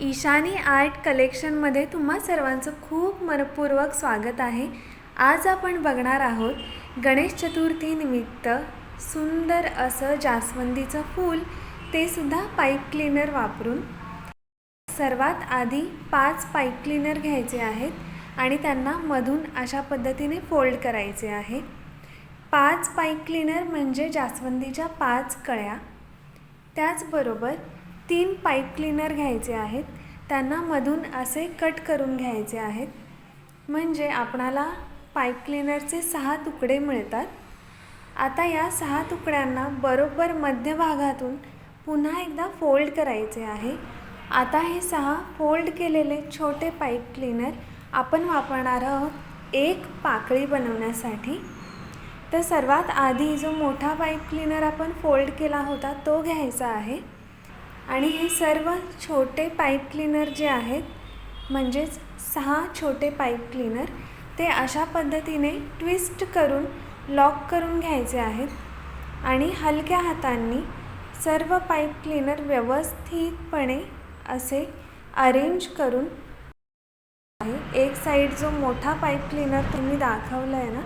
Ishani art कलेक्शनमध्ये तुम्हा सर्वांचं खूप मनपूर्वक स्वागत आहे। आज आपण बघणार आहोत गणेश चतुर्थीनिमित्त सुंदर असं जास्वंदीचं फूल, ते सुद्धा पाईप क्लीनर वापरून। सर्वात आधी 5 पाईप क्लीनर घ्यायचे आहेत आणि त्यांना मधून अशा पद्धतीने फोल्ड करायचे आहे। 5 पाईप क्लीनर म्हणजे जास्वंदीच्या 5 कळ्या। त्याचबरोबर 3 पाईप क्लीनर घ्यायचे आहेत, त्यांना मधून असे कट करून घ्यायचे आहेत, म्हणजे आपणाला पाईप क्लीनरचे 6 तुकडे मिळतात। आता या 6 तुकड्यांना बरोबर मध्यभागातून पुन्हा एकदा फोल्ड करायचे आहे। आता हे 6 फोल्ड केलेले छोटे पाईप क्लीनर आपण वापरणार आहोत एक पाकळी बनवण्यासाठी। तर सर्वात आधी जो मोठा पाईप क्लीनर आपण फोल्ड केला होता तो घ्यायचा आहे आणि हे सर्व छोटे पाईप क्लीनर जे आहेत, म्हणजेच 6 छोटे पाईप क्लीनर, ते अशा पद्धतीने ट्विस्ट करून लॉक करून घ्यायचे आहेत आणि हलक्या हातांनी सर्व पाईप क्लीनर व्यवस्थितपणे असे अरेंज करून एक साइड जो मोठा पाईप क्लीनर तुम्ही दाखवला आहे ना,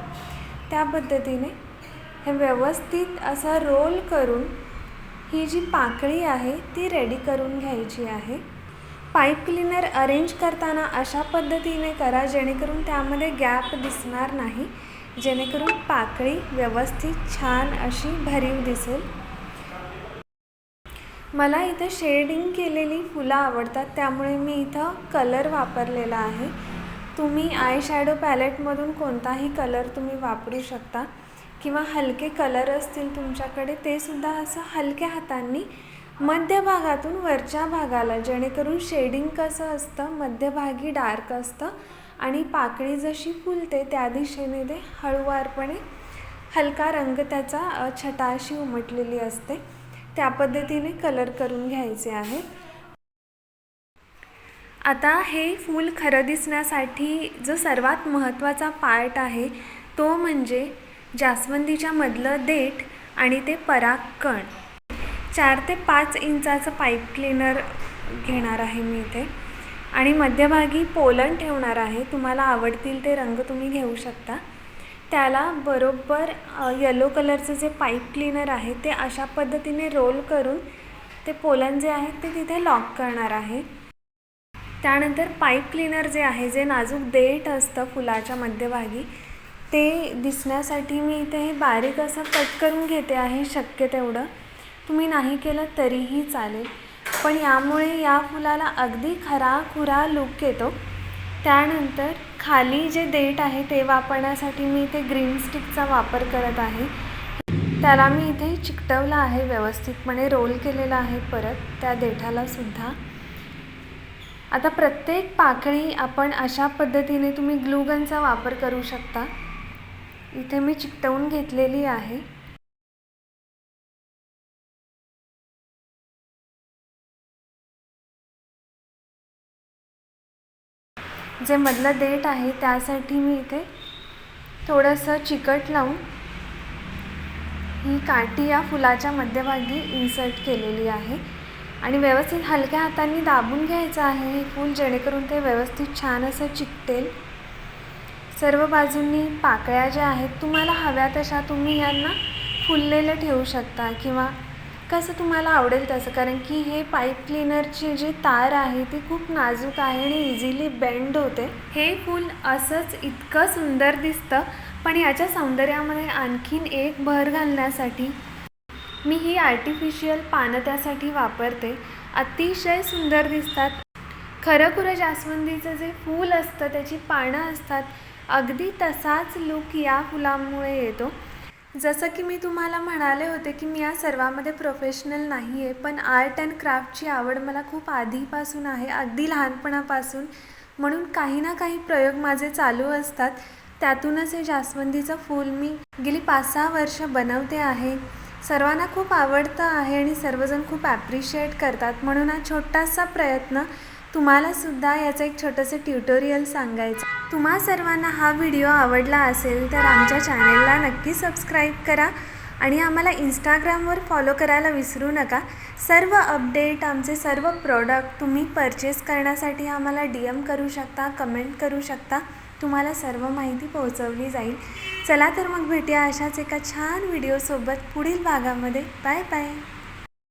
त्या पद्धतीने हे व्यवस्थित असं रोल करून ही जी पाकळी आहे ती रेडी करून घ्यायची आहे। पाईप क्लीनर अरेंज करताना अशा पद्धतीने करा जेणेकरून त्यामध्ये गॅप दिसणार नाही, जेणेकरून पाकळी व्यवस्थित छान अशी भरीव दिसेल। मला इथे शेडिंग केलेली फुलं आवडतात, त्यामुळे मी इथं कलर वापरलेला आहे। तुम्ही आय शॅडो पॅलेटमधून कोणताही कलर तुम्ही वापरू शकता किंवा हलके कलर असतील तुमच्याकडे ते सुद्धा असं हलक्या हातांनी मध्यभागातून वरच्या भागाला, जेणेकरून शेडिंग कसं असतं मध्यभागी डार्क असतं आणि पाकळी जशी फुलते त्या दिशेने ते हळूवारपणे हलका रंग त्याचा छटा अशी उमटलेली असते, त्या पद्धतीने कलर करून घ्यायचे आहे। आता हे फूल खरं दिसण्यासाठी जो सर्वात महत्त्वाचा पार्ट आहे तो म्हणजे जास्वंदीच्या मधलं देठ आणि ते परागकण। 4 ते 5 इंचाचं पाईप क्लीनर घेणार आहे मी इथे आणि मध्यभागी पोलन ठेवणार आहे। तुम्हाला आवडतील ते रंग तुम्ही घेऊ शकता। त्याला बरोबर येलो कलरचं जे पाईप क्लीनर आहे ते अशा पद्धतीने रोल करून ते पोलन जे आहे ते तिथे लॉक करणार आहे। त्यानंतर पाईप क्लीनर जे आहे, जे नाजूक देठ असतं फुलाच्या मध्यभागी, ते दिसण्यासाठी मी इथे हे बारीक असं कट करून घेते आहे। शक्य तेवढं तुम्ही नाही केलं तरीही चालेल, पण यामुळे या फुलाला अगदी खराखुरा लुक येतो। त्यानंतर खाली जे देठ आहे ते वापरण्यासाठी मी इथे ग्रीन स्टिकचा वापर करत आहे। त्याला मी इथे चिकटवलं आहे, व्यवस्थितपणे रोल केलेला आहे परत त्या देठाला सुद्धा। आता प्रत्येक पाकळी आपण अशा पद्धतीने तुम्ही ग्लू गनचा वापर करू शकता। इथे मी चिकटवून घेतलेली आहे। जे मधलं देठ आहे त्यासाठी मी इथे थोडंसं चिकट लावून ही काठी या फुलाच्या मध्यभागी इन्सर्ट केलेली आहे आणि व्यवस्थित हलक्या हातांनी दाबून घ्यायचं आहे हे फूल, जेणेकरून ते व्यवस्थित छान असं चिकटेल। सर्व बाजूंनी पाकळ्या ज्या आहेत तुम्हाला हव्या तशा तुम्ही यांना फुललेलं ठेवू शकता किंवा कसं तुम्हाला आवडेल तसं, कारण की हे पाईप क्लीनरची जी तार आहे ती खूप नाजूक आहे आणि इझिली बेंड होते। हे फूल असंच इतकं सुंदर दिसतं, पण याच्या सौंदर्यामध्ये आणखीन एक भर घालण्यासाठी मी ही आर्टिफिशियल पानं त्यासाठी वापरते। अतिशय सुंदर दिसतात। खरंखुरं जास्वंदीचं जे फूल असतं त्याची पानं असतात, अगदी तसाच लुक या फुलामुळे येतो। जसं की मी तुम्हाला म्हणाले होते की मी या सर्वामध्ये प्रोफेशनल नाही आहे, पण आर्ट अँड क्राफ्टची आवड मला खूप आधीपासून आहे, अगदी लहानपणापासून, म्हणून काही ना काही प्रयोग माझे चालू असतात। त्यातूनच हे जास्वंदीचं फूल मी गेली 5-6 वर्ष बनवते आहे। सर्वांना खूप आवडतं आहे आणि सर्वजण खूप ॲप्रिशिएट करतात, म्हणून हा छोटासा प्रयत्न तुम्हाला सुद्धा याचं एक छोटंसं ट्युटोरियल सांगायचं। तुम्हा सर्वांना हा व्हिडिओ आवडला असेल तर आमच्या चॅनेलला नक्की सबस्क्राईब करा आणि आम्हाला इंस्टाग्रामवर फॉलो करायला विसरू नका. सर्व अपडेट, आमचे सर्व प्रॉडक्ट तुम्ही परचेस करण्यासाठी आम्हाला DM करू शकता, कमेंट करू शकता. तुम्हाला सर्व माहिती पोहोचवली जाईल. चला तर मग भेटूया अशाच एका छान व्हिडिओसोबत पुढील भागामध्ये. Bye bye.